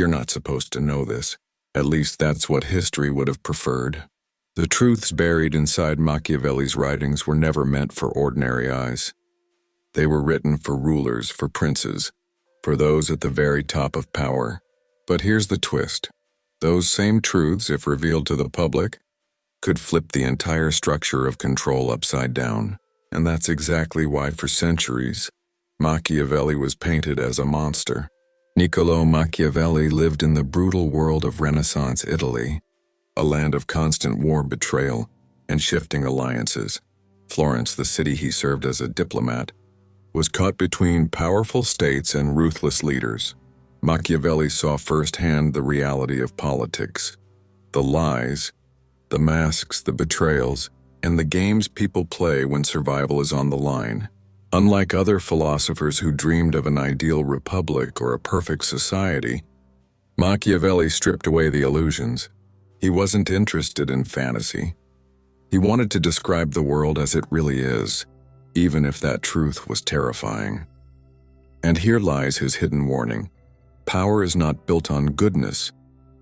You're not supposed to know this. At least that's what history would have preferred. The truths buried inside Machiavelli's writings were never meant for ordinary eyes. They were written for rulers, for princes, for those at the very top of power. But here's the twist. Those same truths, if revealed to the public, could flip the entire structure of control upside down. And that's exactly why, for centuries, Machiavelli was painted as a monster. Niccolò Machiavelli lived in the brutal world of Renaissance Italy, a land of constant war, betrayal, and shifting alliances. Florence, the city he served as a diplomat, was caught between powerful states and ruthless leaders. Machiavelli saw firsthand the reality of politics, the lies, the masks, the betrayals, and the games people play when survival is on the line. Unlike other philosophers who dreamed of an ideal republic or a perfect society, Machiavelli stripped away the illusions. He wasn't interested in fantasy. He wanted to describe the world as it really is, even if that truth was terrifying. And here lies his hidden warning. Power is not built on goodness,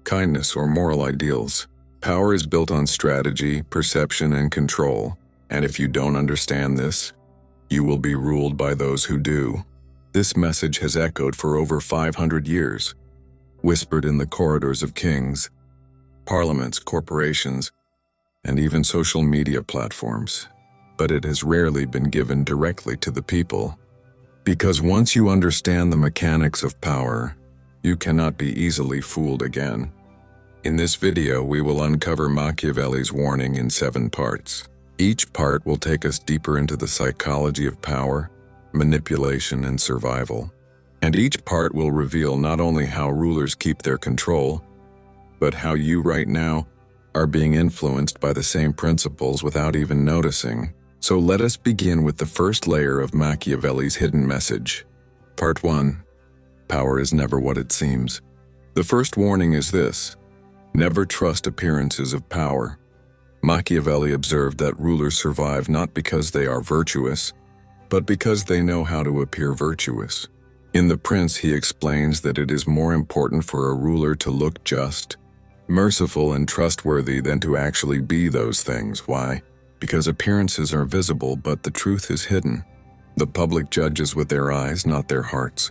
kindness, or moral ideals. Power is built on strategy, perception, and control. And if you don't understand this, you will be ruled by those who do. This message has echoed for over 500 years, whispered in the corridors of kings, parliaments, corporations, and even social media platforms. But it has rarely been given directly to the people. Because once you understand the mechanics of power, you cannot be easily fooled again. In this video, we will uncover Machiavelli's warning in 7 parts. Each part will take us deeper into the psychology of power, manipulation, and survival. And each part will reveal not only how rulers keep their control, but how you right now are being influenced by the same principles without even noticing. So let us begin with the first layer of Machiavelli's hidden message. Part 1. Power is never what it seems. The first warning is this: never trust appearances of power. Machiavelli observed that rulers survive not because they are virtuous, but because they know how to appear virtuous. In The Prince, he explains that it is more important for a ruler to look just, merciful, and trustworthy than to actually be those things. Why? Because appearances are visible, but the truth is hidden. The public judges with their eyes, not their hearts.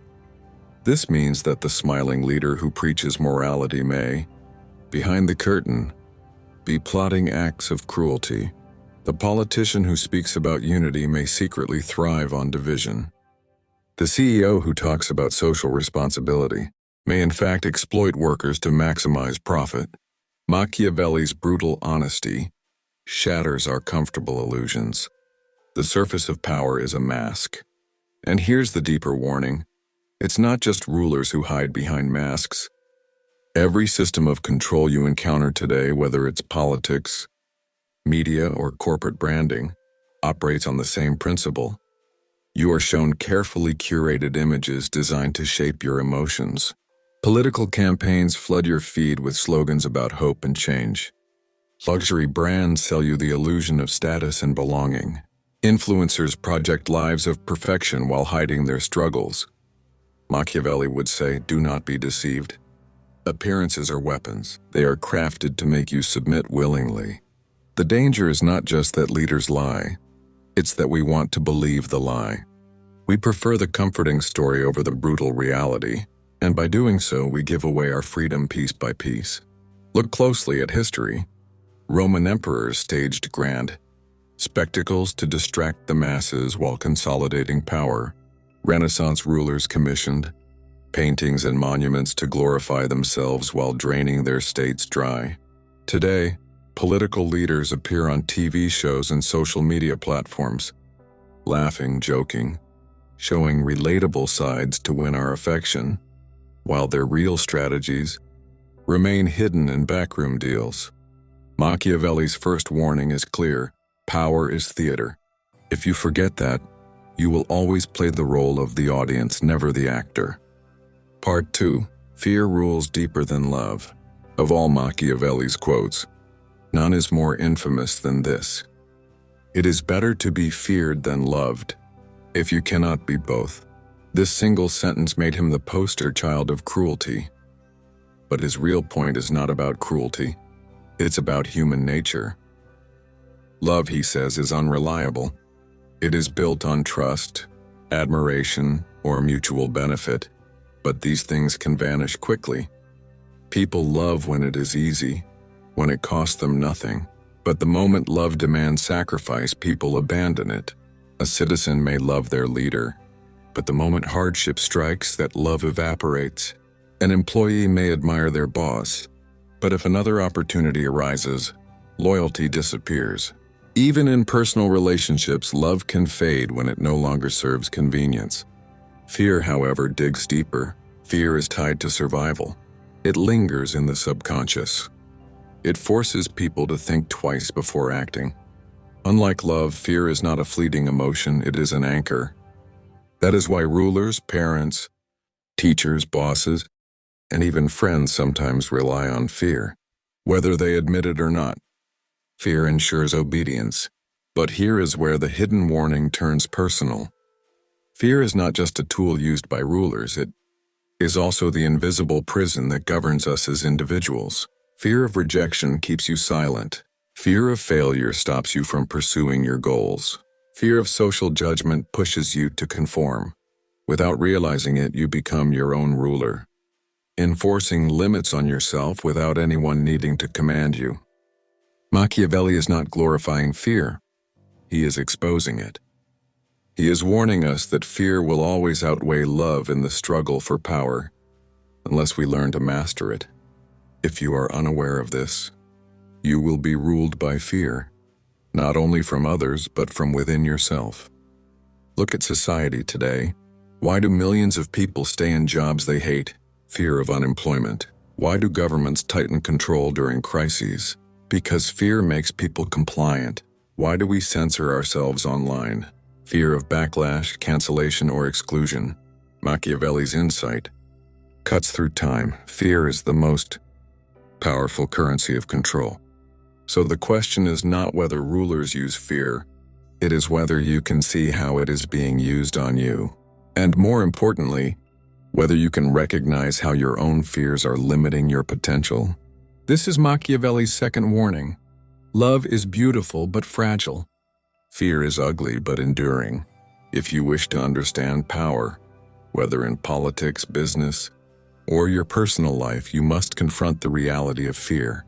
This means that the smiling leader who preaches morality may, behind the curtain, be plotting acts of cruelty. The politician who speaks about unity may secretly thrive on division. The CEO who talks about social responsibility may in fact exploit workers to maximize profit. Machiavelli's brutal honesty shatters our comfortable illusions. The surface of power is a mask. And here's the deeper warning. It's not just rulers who hide behind masks. Every system of control you encounter today, whether it's politics, media, or corporate branding, operates on the same principle. You are shown carefully curated images designed to shape your emotions. Political campaigns flood your feed with slogans about hope and change. Luxury brands sell you the illusion of status and belonging. Influencers project lives of perfection while hiding their struggles. Machiavelli would say, do not be deceived. Appearances are weapons. They are crafted to make you submit willingly. The danger is not just that leaders lie. It's that we want to believe the lie. We prefer the comforting story over the brutal reality, and by doing so, we give away our freedom piece by piece. Look closely at history. Roman emperors staged grand spectacles to distract the masses while consolidating power. Renaissance rulers commissioned paintings and monuments to glorify themselves while draining their states dry. Today, political leaders appear on TV shows and social media platforms, laughing, joking, showing relatable sides to win our affection, while their real strategies remain hidden in backroom deals. Machiavelli's first warning is clear: power is theater. If you forget that, you will always play the role of the audience, never the actor. Part 2. Fear rules deeper than love. Of all Machiavelli's quotes, none is more infamous than this: it is better to be feared than loved, if you cannot be both. This single sentence made him the poster child of cruelty. But his real point is not about cruelty. It's about human nature. Love, he says, is unreliable. It is built on trust, admiration, or mutual benefit, but these things can vanish quickly. People love when it is easy, when it costs them nothing, but the moment love demands sacrifice, people abandon it. A citizen may love their leader, but the moment hardship strikes, that love evaporates. An employee may admire their boss, but if another opportunity arises, loyalty disappears. Even in personal relationships, love can fade when it no longer serves convenience. Fear, however, digs deeper. Fear is tied to survival. It lingers in the subconscious. It forces people to think twice before acting. Unlike love, fear is not a fleeting emotion, it is an anchor. That is why rulers, parents, teachers, bosses, and even friends sometimes rely on fear, whether they admit it or not. Fear ensures obedience. But here is where the hidden warning turns personal. Fear is not just a tool used by rulers, it is also the invisible prison that governs us as individuals. Fear of rejection keeps you silent. Fear of failure stops you from pursuing your goals. Fear of social judgment pushes you to conform. Without realizing it, you become your own ruler, enforcing limits on yourself without anyone needing to command you. Machiavelli is not glorifying fear. He is exposing it. He is warning us that fear will always outweigh love in the struggle for power, unless we learn to master it. If you are unaware of this, you will be ruled by fear, not only from others, but from within yourself. Look at society today. Why do millions of people stay in jobs they hate? Fear of unemployment. Why do governments tighten control during crises? Because fear makes people compliant. Why do we censor ourselves online? Fear of backlash, cancellation, or exclusion. Machiavelli's insight cuts through time. Fear is the most powerful currency of control. So the question is not whether rulers use fear, it is whether you can see how it is being used on you. And more importantly, whether you can recognize how your own fears are limiting your potential. This is Machiavelli's second warning. Love is beautiful but fragile. Fear is ugly but enduring. If you wish to understand power, whether in politics, business, or your personal life, you must confront the reality of fear.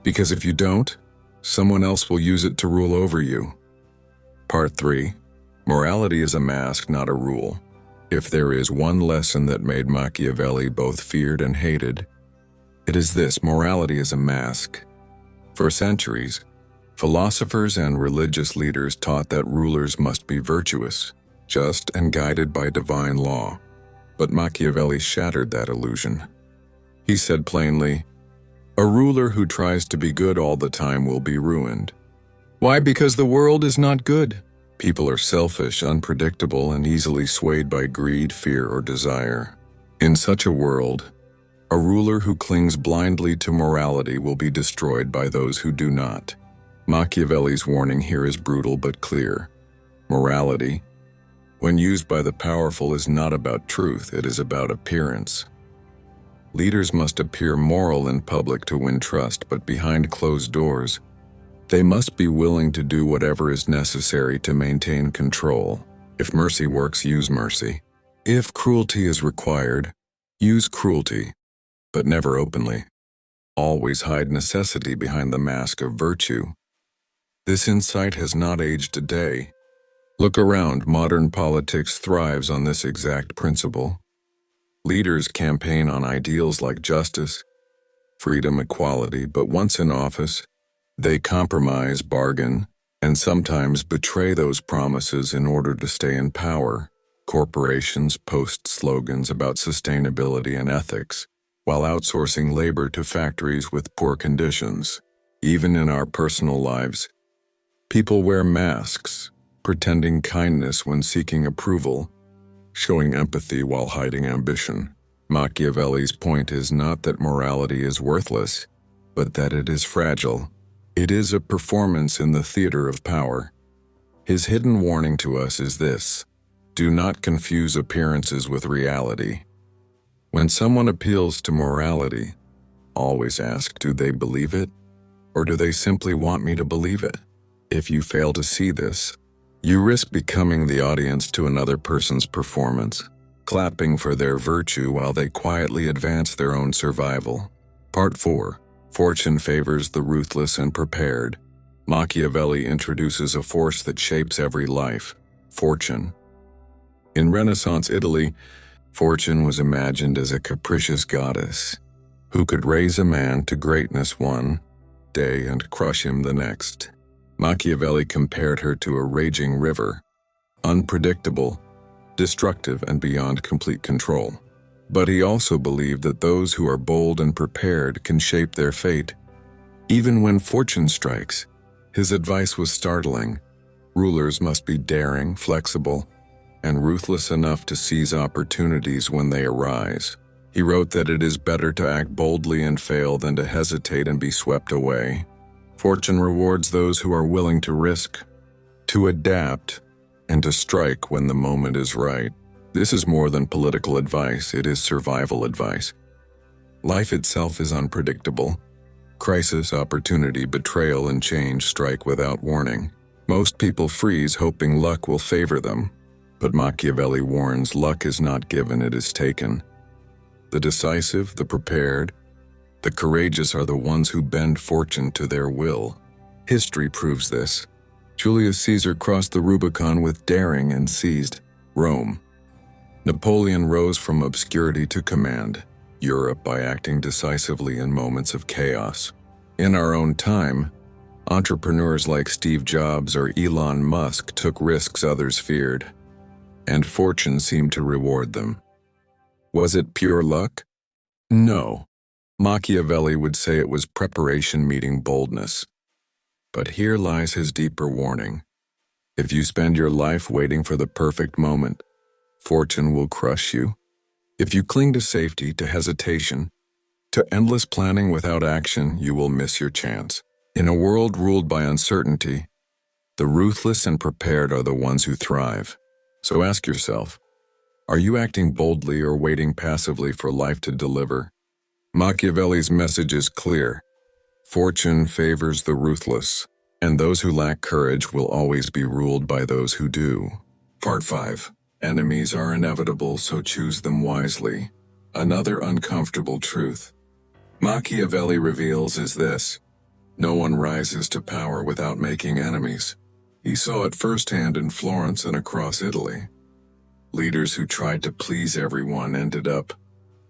Because if you don't, someone else will use it to rule over you. Part 3. Morality is a mask, not a rule. If there is one lesson that made Machiavelli both feared and hated, it is this: morality is a mask. For centuries, philosophers and religious leaders taught that rulers must be virtuous, just, and guided by divine law. But Machiavelli shattered that illusion. He said plainly, "A ruler who tries to be good all the time will be ruined." Why? Because the world is not good. People are selfish, unpredictable, and easily swayed by greed, fear, or desire. In such a world, a ruler who clings blindly to morality will be destroyed by those who do not. Machiavelli's warning here is brutal but clear. Morality, when used by the powerful, is not about truth, it is about appearance. Leaders must appear moral in public to win trust, but behind closed doors, they must be willing to do whatever is necessary to maintain control. If mercy works, use mercy. If cruelty is required, use cruelty, but never openly. Always hide necessity behind the mask of virtue. This insight has not aged a day. Look around, modern politics thrives on this exact principle. Leaders campaign on ideals like justice, freedom, equality, but once in office, they compromise, bargain, and sometimes betray those promises in order to stay in power. Corporations post slogans about sustainability and ethics, while outsourcing labor to factories with poor conditions. Even in our personal lives, people wear masks, pretending kindness when seeking approval, showing empathy while hiding ambition. Machiavelli's point is not that morality is worthless, but that it is fragile. It is a performance in the theater of power. His hidden warning to us is this: do not confuse appearances with reality. When someone appeals to morality, always ask, do they believe it? Or do they simply want me to believe it? If you fail to see this, you risk becoming the audience to another person's performance, clapping for their virtue while they quietly advance their own survival. Part 4. Fortune favors the ruthless and prepared. Machiavelli introduces a force that shapes every life: fortune. In Renaissance Italy, fortune was imagined as a capricious goddess who could raise a man to greatness one day and crush him the next. Machiavelli compared her to a raging river, unpredictable, destructive, and beyond complete control. But he also believed that those who are bold and prepared can shape their fate. Even when fortune strikes, his advice was startling. Rulers must be daring, flexible, and ruthless enough to seize opportunities when they arise. He wrote that it is better to act boldly and fail than to hesitate and be swept away. Fortune rewards those who are willing to risk, to adapt, and to strike when the moment is right. This is more than political advice, it is survival advice. Life itself is unpredictable. Crisis, opportunity, betrayal, and change strike without warning. Most people freeze hoping luck will favor them, but Machiavelli warns luck is not given, it is taken. The decisive, the prepared, the courageous are the ones who bend fortune to their will. History proves this. Julius Caesar crossed the Rubicon with daring and seized Rome. Napoleon rose from obscurity to command Europe by acting decisively in moments of chaos. In our own time, entrepreneurs like Steve Jobs or Elon Musk took risks others feared, and fortune seemed to reward them. Was it pure luck? No. Machiavelli would say it was preparation meeting boldness. But here lies his deeper warning. If you spend your life waiting for the perfect moment, fortune will crush you. If you cling to safety, to hesitation, to endless planning without action, you will miss your chance. In a world ruled by uncertainty, the ruthless and prepared are the ones who thrive. So ask yourself, are you acting boldly or waiting passively for life to deliver? Machiavelli's message is clear. Fortune favors the ruthless, and those who lack courage will always be ruled by those who do. Part 5. Enemies are inevitable, so choose them wisely. Another uncomfortable truth Machiavelli reveals is this: no one rises to power without making enemies. He saw it firsthand in Florence and across Italy. Leaders who tried to please everyone ended up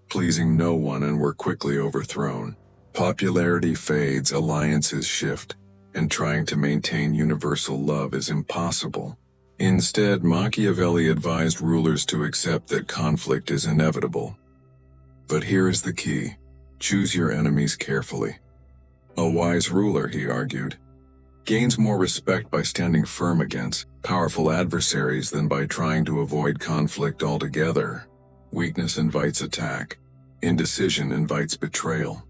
pleasing no one and were quickly overthrown. Popularity fades, alliances shift, and trying to maintain universal love is impossible. Instead, Machiavelli advised rulers to accept that conflict is inevitable. But here is the key: choose your enemies carefully. A wise ruler, he argued, gains more respect by standing firm against powerful adversaries than by trying to avoid conflict altogether. Weakness invites attack. Indecision invites betrayal.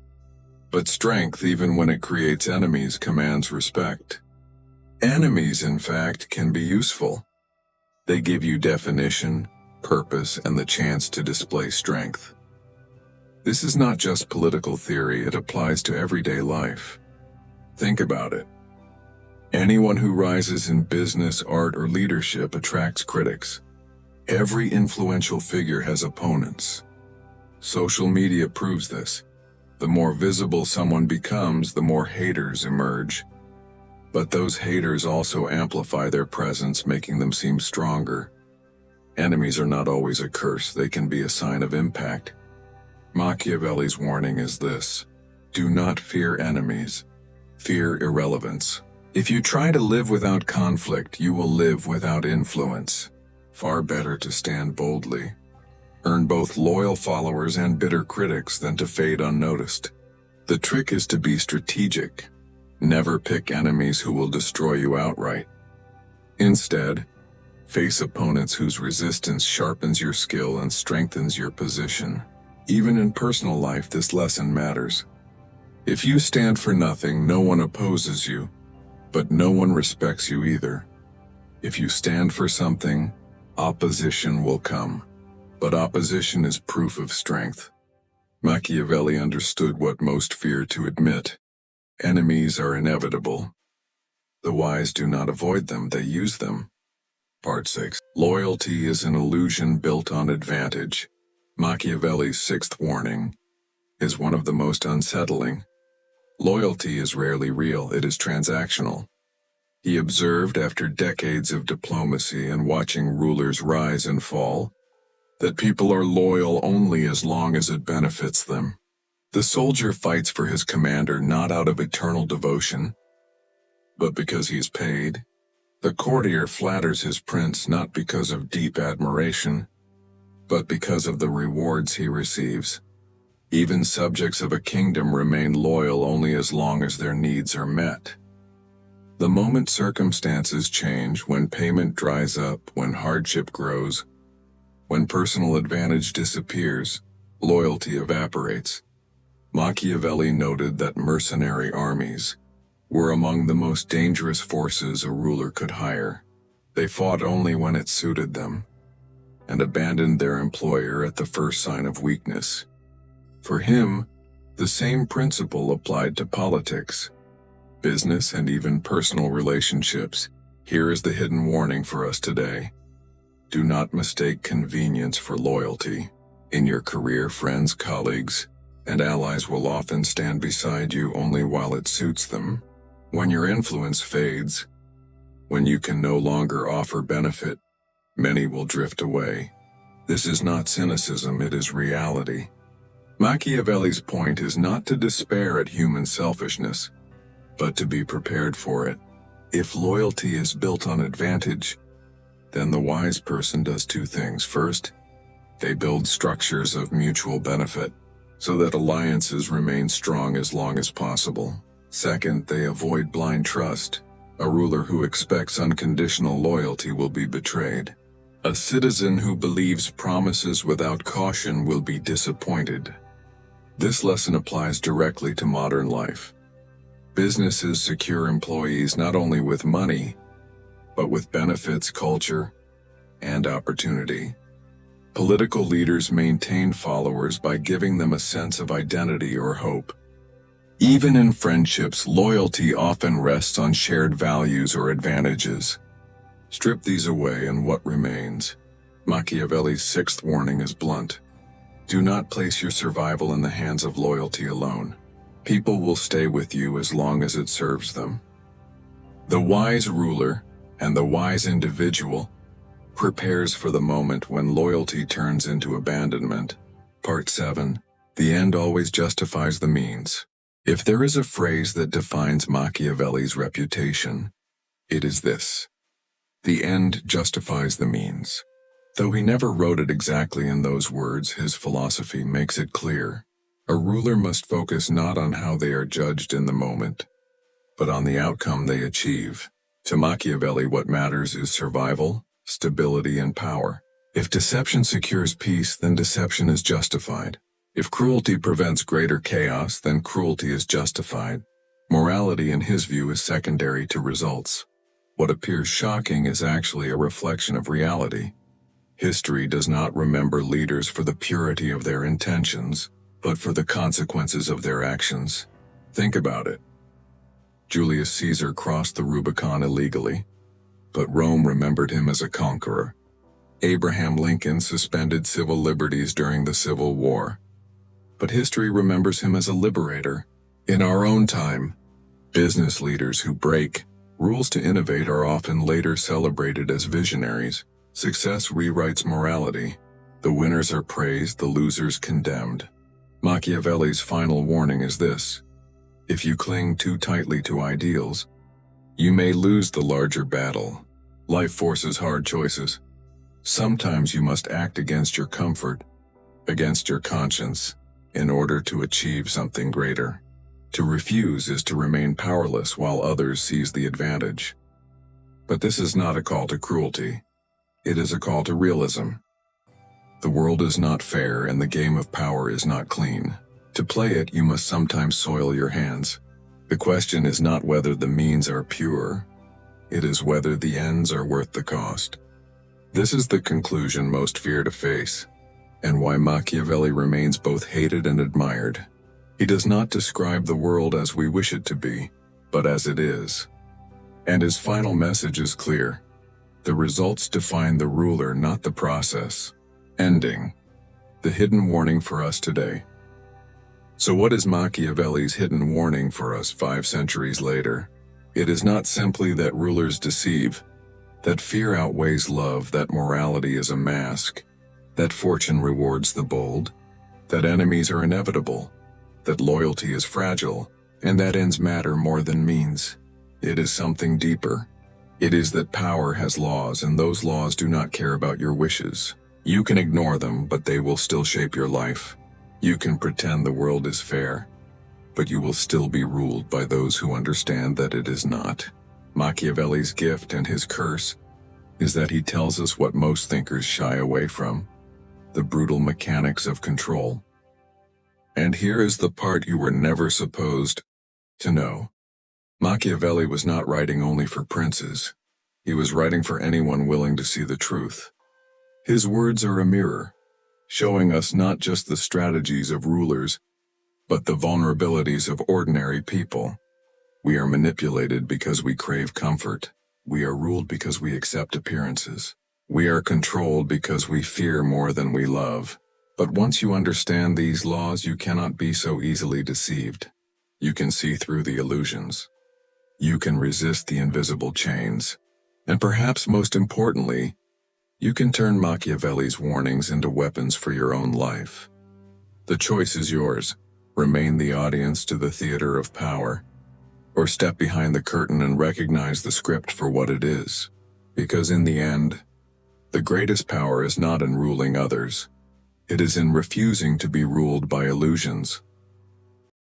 But strength, even when it creates enemies, commands respect. Enemies, in fact, can be useful. They give you definition, purpose, and the chance to display strength. This is not just political theory, it applies to everyday life. Think about it. Anyone who rises in business, art, or leadership attracts critics. Every influential figure has opponents. Social media proves this. The more visible someone becomes, the more haters emerge. But those haters also amplify their presence, making them seem stronger. Enemies are not always a curse, they can be a sign of impact. Machiavelli's warning is this: do not fear enemies, fear irrelevance. If you try to live without conflict, you will live without influence. Far better to stand boldly, earn both loyal followers and bitter critics than to fade unnoticed. The trick is to be strategic. Never pick enemies who will destroy you outright. Instead, face opponents whose resistance sharpens your skill and strengthens your position. Even in personal life, this lesson matters. If you stand for nothing, no one opposes you, but no one respects you either. If you stand for something, opposition will come. But opposition is proof of strength. Machiavelli understood what most fear to admit. Enemies are inevitable. The wise do not avoid them, they use them. Part 6. Loyalty is an illusion built on advantage. Machiavelli's sixth warning is one of the most unsettling. Loyalty is rarely real, it is transactional. He observed after decades of diplomacy and watching rulers rise and fall, that people are loyal only as long as it benefits them. The soldier fights for his commander not out of eternal devotion, but because he is paid. The courtier flatters his prince not because of deep admiration, but because of the rewards he receives. Even subjects of a kingdom remain loyal only as long as their needs are met. The moment circumstances change, when payment dries up, when hardship grows, when personal advantage disappears, loyalty evaporates. Machiavelli noted that mercenary armies were among the most dangerous forces a ruler could hire. They fought only when it suited them, and abandoned their employer at the first sign of weakness. For him, the same principle applied to politics, business, and even personal relationships. Here is the hidden warning for us today. Do not mistake convenience for loyalty. In your career, friends, colleagues, and allies will often stand beside you only while it suits them. When your influence fades, when you can no longer offer benefit, many will drift away. This is not cynicism, it is reality. Machiavelli's point is not to despair at human selfishness, but to be prepared for it. If loyalty is built on advantage, then the wise person does two things. First, they build structures of mutual benefit, so that alliances remain strong as long as possible. Second, they avoid blind trust. A ruler who expects unconditional loyalty will be betrayed. A citizen who believes promises without caution will be disappointed. This lesson applies directly to modern life. Businesses secure employees not only with money, but with benefits, culture, and opportunity. Political leaders maintain followers by giving them a sense of identity or hope. Even in friendships, loyalty often rests on shared values or advantages. Strip these away and what remains? Machiavelli's sixth warning is blunt. Do not place your survival in the hands of loyalty alone. People will stay with you as long as it serves them. The wise ruler and the wise individual prepares for the moment when loyalty turns into abandonment. Part 7. The end always justifies the means. If there is a phrase that defines Machiavelli's reputation, it is this: the end justifies the means. Though he never wrote it exactly in those words, his philosophy makes it clear. A ruler must focus not on how they are judged in the moment, but on the outcome they achieve. To Machiavelli, what matters is survival, stability, and power. If deception secures peace, then deception is justified. If cruelty prevents greater chaos, then cruelty is justified. Morality, in his view, is secondary to results. What appears shocking is actually a reflection of reality. History does not remember leaders for the purity of their intentions, but for the consequences of their actions. Think about it. Julius Caesar crossed the Rubicon illegally, but Rome remembered him as a conqueror. Abraham Lincoln suspended civil liberties during the Civil War, but history remembers him as a liberator. In our own time, business leaders who break rules to innovate are often later celebrated as visionaries. Success rewrites morality. The winners are praised, the losers condemned. Machiavelli's final warning is this: if you cling too tightly to ideals, you may lose the larger battle. Life forces hard choices. Sometimes you must act against your comfort, against your conscience, in order to achieve something greater. To refuse is to remain powerless while others seize the advantage. But this is not a call to cruelty. It is a call to realism. The world is not fair and the game of power is not clean. To play it, you must sometimes soil your hands. The question is not whether the means are pure. It is whether the ends are worth the cost. This is the conclusion most fear to face. and why Machiavelli remains both hated and admired. He does not describe the world as we wish it to be, but as it is. And his final message is clear. The results define the ruler, not the process. Ending. The hidden warning for us today. So what is Machiavelli's hidden warning for us 5 centuries later? It is not simply that rulers deceive, that fear outweighs love, that morality is a mask, that fortune rewards the bold, that enemies are inevitable, that loyalty is fragile, and that ends matter more than means. It is something deeper. It is that power has laws, and those laws do not care about your wishes. You can ignore them, but they will still shape your life. You can pretend the world is fair, but you will still be ruled by those who understand that it is not. Machiavelli's gift and his curse is that he tells us what most thinkers shy away from: the brutal mechanics of control. And here is the part you were never supposed to know. Machiavelli was not writing only for princes. He was writing for anyone willing to see the truth. His words are a mirror, showing us not just the strategies of rulers, but the vulnerabilities of ordinary people. We are manipulated because we crave comfort. We are ruled because we accept appearances. We are controlled because we fear more than we love. But once you understand these laws, you cannot be so easily deceived. You can see through the illusions. You can resist the invisible chains. And perhaps most importantly, you can turn Machiavelli's warnings into weapons for your own life. The choice is yours. Remain the audience to the theater of power, or step behind the curtain and recognize the script for what it is. Because in the end, the greatest power is not in ruling others. It is in refusing to be ruled by illusions.